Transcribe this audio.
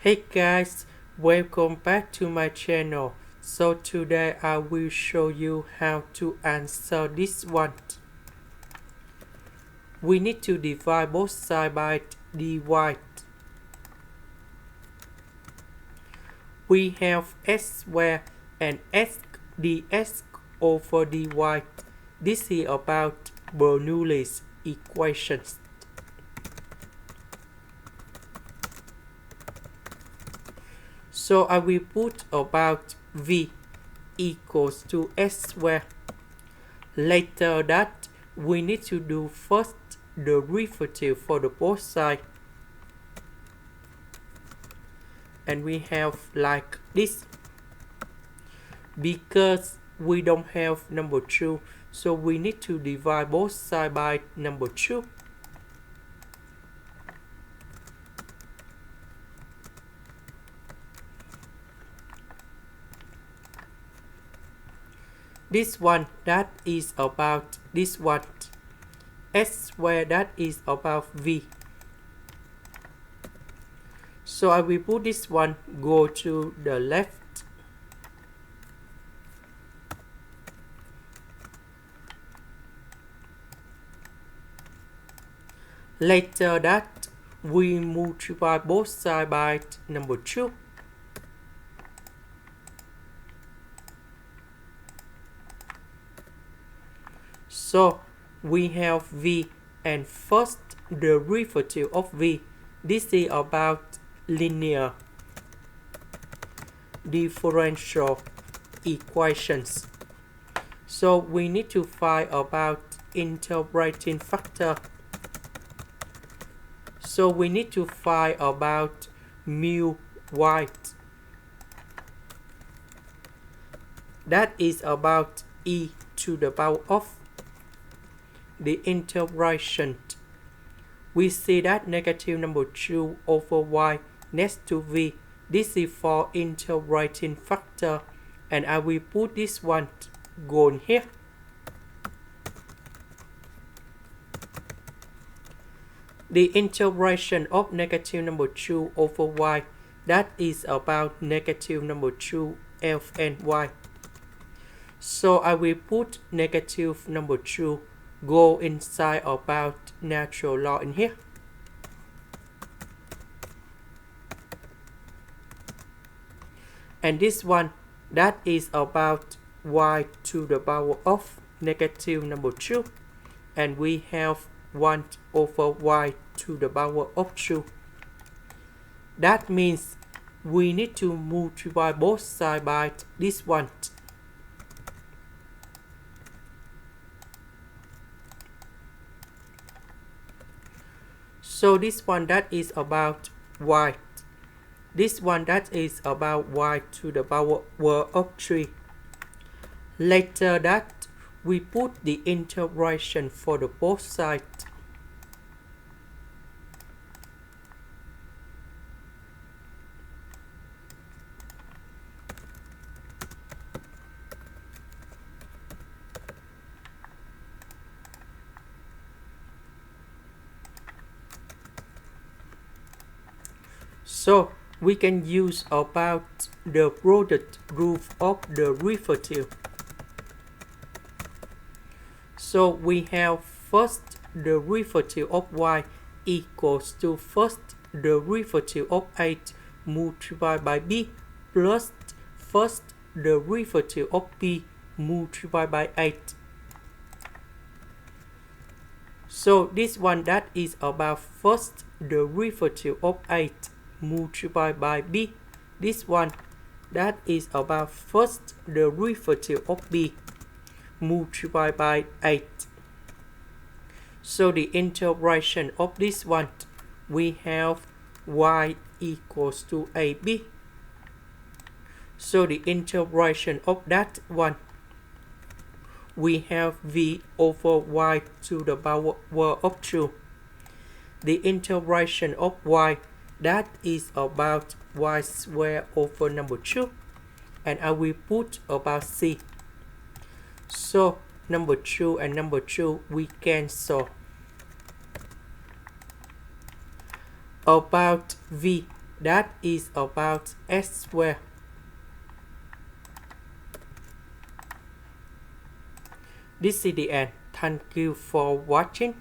Hey guys, welcome back to my channel. So today I will show you how to answer this one. We need to divide both sides by dy. We have s squared and s dx over dy. This is about Bernoulli's equations. So I will put about v equals to s squared. Later that we need to do first the derivative for the both sides. And we have like this. Because we don't have number 2, so we need to divide both sides by number 2. This one that is about this one. S squared that is about v. So I will put this one go to the left. Later that we multiply both sides by number 2. So we have v and first derivative of v. This is about linear differential equations. So we need to find about integrating factor. So we need to find about mu y. That is about e to the power of the integration. We see that negative number 2 over y next to v. This is for integrating factor, and I will put this one gone here. The integration of negative number 2 over y, that is about negative number 2 ln y. So I will put negative number 2 go inside about natural law in here. And this one that is about y to the power of negative number 2, and we have 1 over y to the power of 2. That means we need to multiply both sides by this one. So this one that is about y. This one that is about y to the power of 3. Later that we put the integration for the both sides. So we can use about the product rule of the derivative. So we have first derivative of y equals to first derivative of 8 multiplied by b plus first derivative of b multiplied by 8. So this one that is about first derivative of 8 multiplied by b. This one that is about first derivative of b multiplied by 8. So the integration of this one, we have y equals to ab. So the integration of that one, we have v over y to the power of 2. The integration of y, that is about y squared over number 2, and I will put about c. So number 2 and number 2 we cancel. About v, that is about s squared. This is the end. Thank you for watching.